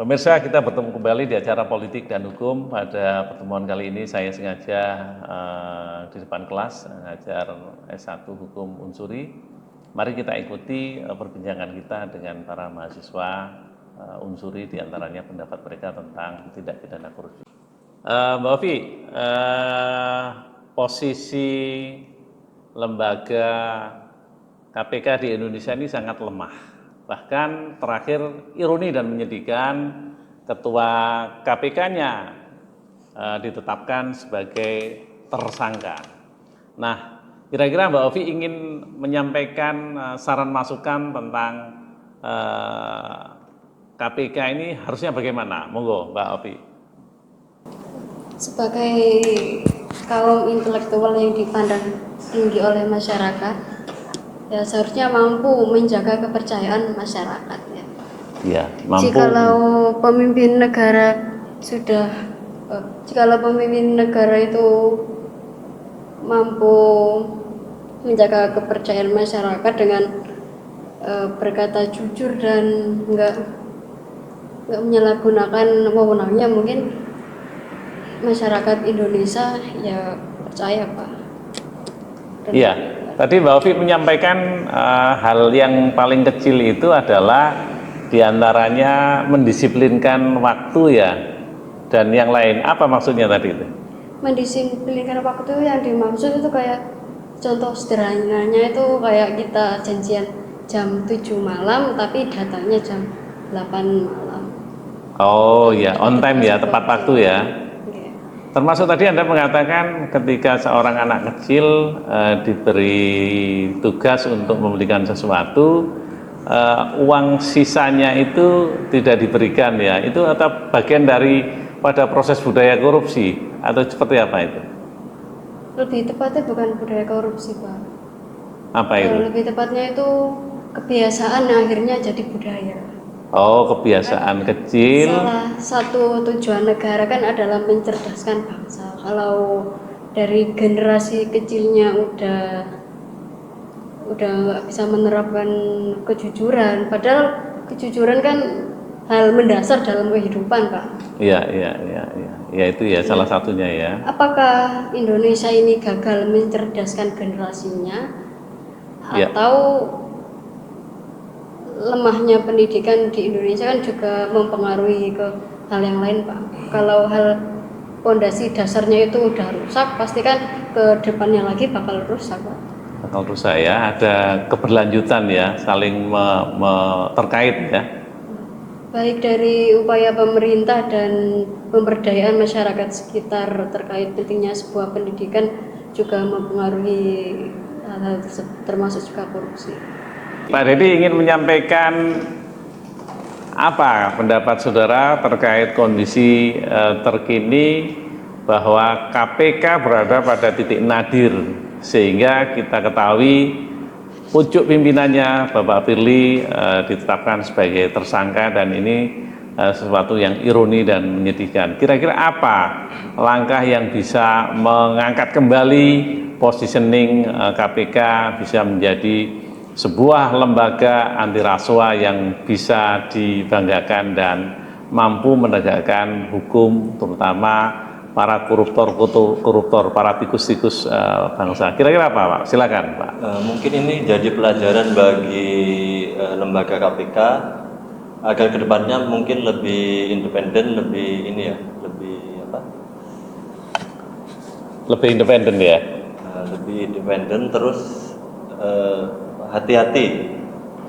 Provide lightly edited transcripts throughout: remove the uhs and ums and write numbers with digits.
Pemirsa, kita bertemu kembali di acara Politik dan Hukum. Pada pertemuan kali ini saya sengaja di depan kelas mengajar S1 Hukum Unsuri. Mari kita ikuti perbincangan kita dengan para mahasiswa Unsuri, diantaranya pendapat mereka tentang tindak pidana korupsi. Mbak Ovi, posisi lembaga KPK di Indonesia ini sangat lemah. Bahkan terakhir ironi dan menyedihkan, ketua KPK-nya ditetapkan sebagai tersangka. Nah, kira-kira Mbak Ovi ingin menyampaikan saran masukan tentang KPK ini harusnya bagaimana? Monggo Mbak Ovi. Sebagai kaum intelektual yang dipandang tinggi oleh masyarakat, ya seharusnya mampu menjaga kepercayaan masyarakat, ya. Ya, mampu. Jikalau pemimpin negara itu mampu menjaga kepercayaan masyarakat dengan berkata jujur dan enggak menyalahgunakan wewenangnya, mungkin masyarakat Indonesia ya percaya, Pak. Iya, tadi Mbak Ovi menyampaikan hal yang paling kecil itu adalah diantaranya mendisiplinkan waktu ya, dan yang lain. Apa maksudnya tadi itu? Mendisiplinkan waktu yang dimaksud itu kayak contoh sederhananya itu kayak kita janjian jam 7 malam tapi datangnya jam 8 malam. Oh ya, on time ya, tepat waktu ya. Termasuk tadi Anda mengatakan ketika seorang anak kecil diberi tugas untuk membelikan sesuatu, uang sisanya itu tidak diberikan ya, itu atau bagian dari pada proses budaya korupsi atau seperti apa itu? Lebih tepatnya bukan budaya korupsi, Pak. Apa itu? Lebih tepatnya itu kebiasaan yang akhirnya jadi budaya. Oh, kebiasaan kecil. Salah satu tujuan negara kan adalah mencerdaskan bangsa. Kalau dari generasi kecilnya udah nggak bisa menerapkan kejujuran, padahal kejujuran kan hal mendasar dalam kehidupan, Pak. Iya, ya itu ya salah satunya ya. Apakah Indonesia ini gagal mencerdaskan generasinya, atau lemahnya pendidikan di Indonesia kan juga mempengaruhi ke hal yang lain, Pak. Kalau hal pondasi dasarnya itu udah rusak, pasti kan ke depannya lagi bakal rusak, Pak. Bakal rusak ya, ada keberlanjutan ya, saling terkait ya. Baik dari upaya pemerintah dan pemberdayaan masyarakat sekitar terkait pentingnya sebuah pendidikan juga mempengaruhi hal-hal tersebut, termasuk juga korupsi. Pak Deddy ingin menyampaikan apa pendapat saudara terkait kondisi terkini bahwa KPK berada pada titik nadir, sehingga kita ketahui pucuk pimpinannya Bapak Firly ditetapkan sebagai tersangka, dan ini sesuatu yang ironi dan menyedihkan. Kira-kira apa langkah yang bisa mengangkat kembali positioning KPK bisa menjadi sebuah lembaga anti rasuah yang bisa dibanggakan dan mampu menegakkan hukum, terutama para koruptor, para tikus-tikus bangsa. Kira-kira apa, Pak? Silakan, Pak. Mungkin ini jadi pelajaran bagi lembaga KPK agar kedepannya mungkin lebih independen, lebih ini ya, lebih independen ya. Lebih independen, terus hati-hati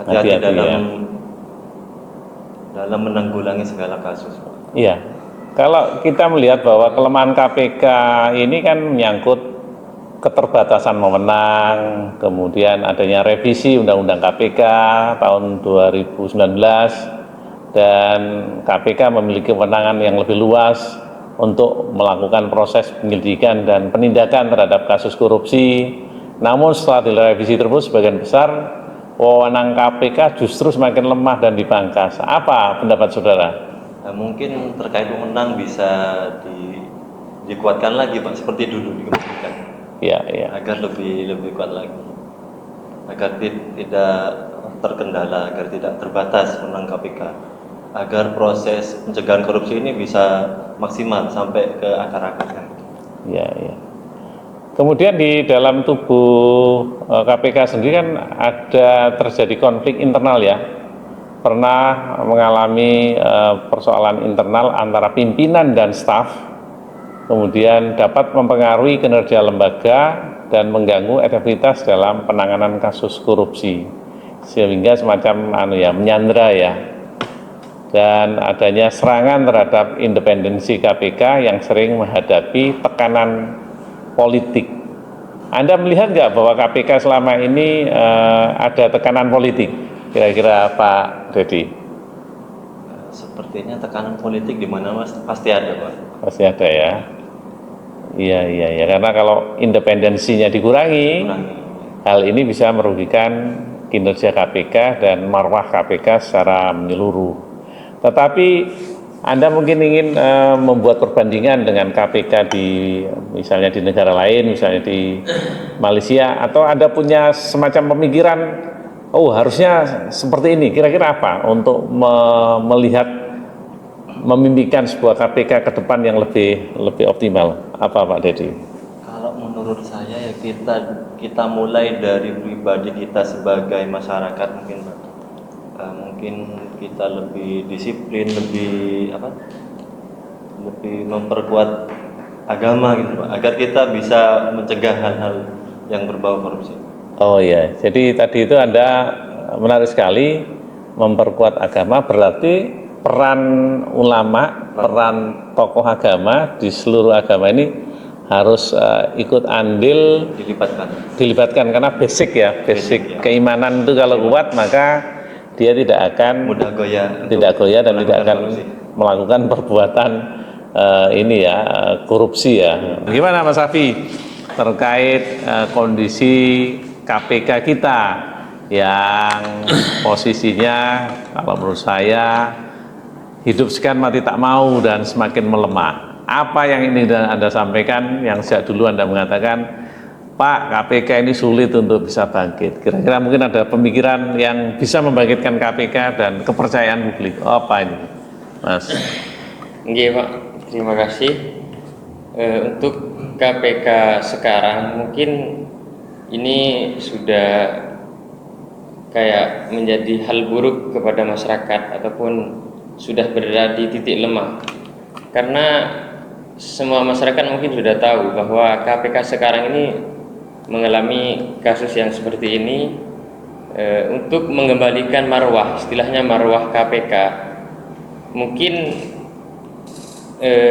dalam menanggulangi segala kasus. Iya, kalau kita melihat bahwa kelemahan KPK ini kan menyangkut keterbatasan wewenang, kemudian adanya revisi Undang-Undang KPK tahun 2019, dan KPK memiliki kewenangan yang lebih luas untuk melakukan proses penyelidikan dan penindakan terhadap kasus korupsi. Namun setelah direvisi tersebut, sebagian besar wewenang KPK justru semakin lemah dan dipangkas. Apa pendapat saudara? Mungkin terkait wewenang bisa dikuatkan lagi, Pak, seperti dulu dikembalikan. Ya. Agar lebih kuat lagi, agar tidak terkendala, agar tidak terbatas wewenang KPK. agar proses pencegahan korupsi ini bisa maksimal sampai ke akar-akarnya. Ya, ya. Kemudian di dalam tubuh KPK sendiri kan ada terjadi konflik internal ya. Pernah mengalami persoalan internal antara pimpinan dan staf, kemudian dapat mempengaruhi kinerja lembaga dan mengganggu efektivitas dalam penanganan kasus korupsi, sehingga semacam menyandra ya. Dan adanya serangan terhadap independensi KPK yang sering menghadapi tekanan politik. Anda melihat nggak bahwa KPK selama ini ada tekanan politik? Kira-kira Pak Dedi? Sepertinya tekanan politik di mana Mas pasti ada, Pak. Pasti ada ya. Iya, iya, ya. Karena kalau independensinya dikurangi, hal ini bisa merugikan kinerja KPK dan marwah KPK secara menyeluruh. Tetapi Anda mungkin ingin membuat perbandingan dengan KPK misalnya di negara lain, misalnya di Malaysia, atau Anda punya semacam pemikiran, oh harusnya seperti ini, kira-kira apa untuk melihat memimpikan sebuah KPK ke depan yang lebih optimal, apa Pak Dedi? Kalau menurut saya ya kita mulai dari pribadi kita sebagai masyarakat mungkin Pak. Mungkin kita lebih disiplin, lebih memperkuat agama gitu Pak, agar kita bisa mencegah hal-hal yang berbau korupsi. Oh iya, jadi tadi itu Anda menarik sekali, memperkuat agama berarti peran ulama, peran tokoh agama di seluruh agama ini harus ikut andil, dilibatkan karena basic ya. Keimanan itu kalau kuat maka dia tidak akan mudah goyah, dan tidak akan melakukan perbuatan korupsi ya. Gimana Mas Safi terkait kondisi KPK kita yang posisinya kalau menurut saya hidup sekian mati tak mau dan semakin melemah. Apa yang ini Anda sampaikan yang sejak dulu Anda mengatakan Pak, KPK ini sulit untuk bisa bangkit. Kira-kira mungkin ada pemikiran yang bisa membangkitkan KPK dan kepercayaan publik. Apa ini, Mas? Oke, Pak. Terima kasih. Untuk KPK sekarang mungkin ini sudah kayak menjadi hal buruk kepada masyarakat ataupun sudah berada di titik lemah. Karena semua masyarakat mungkin sudah tahu bahwa KPK sekarang ini mengalami kasus yang seperti ini. Untuk mengembalikan marwah, istilahnya marwah KPK, mungkin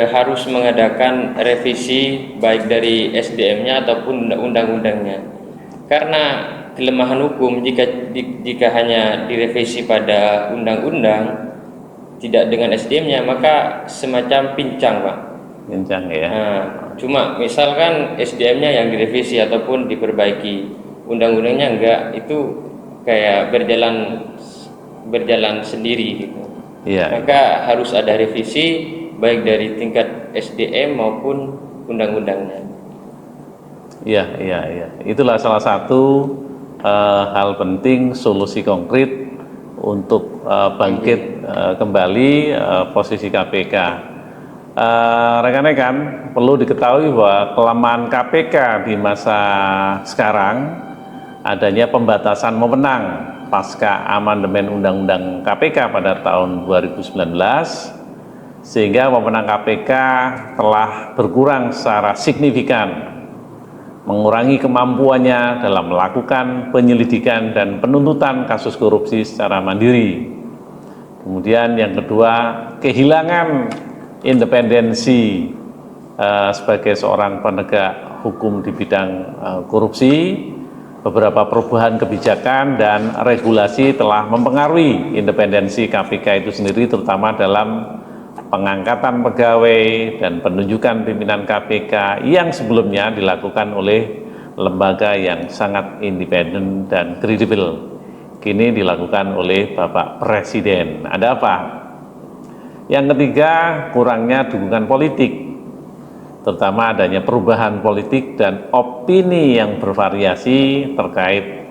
harus mengadakan revisi baik dari SDM-nya ataupun undang-undangnya. Karena kelemahan hukum jika hanya direvisi pada undang-undang tidak dengan SDM-nya maka semacam pincang, Pak. Pincang ya. Nah, cuma misalkan SDM-nya yang direvisi ataupun diperbaiki, undang-undangnya enggak, itu kayak berjalan sendiri gitu. Iya. Maka harus ada revisi baik dari tingkat SDM maupun undang-undangnya. Iya. Itulah salah satu hal penting, solusi konkret untuk bangkit kembali posisi KPK. Rekan-rekan, perlu diketahui bahwa kelemahan KPK di masa sekarang adanya pembatasan wewenang pasca amandemen Undang-Undang KPK pada tahun 2019, sehingga wewenang KPK telah berkurang secara signifikan, mengurangi kemampuannya dalam melakukan penyelidikan dan penuntutan kasus korupsi secara mandiri. Kemudian yang kedua, kehilangan independensi sebagai seorang penegak hukum di bidang korupsi. Beberapa perubahan kebijakan dan regulasi telah mempengaruhi independensi KPK itu sendiri, terutama dalam pengangkatan pegawai dan penunjukan pimpinan KPK yang sebelumnya dilakukan oleh lembaga yang sangat independen dan kredibel. Kini dilakukan oleh Bapak Presiden. Ada apa? Yang ketiga, kurangnya dukungan politik, terutama adanya perubahan politik dan opini yang bervariasi terkait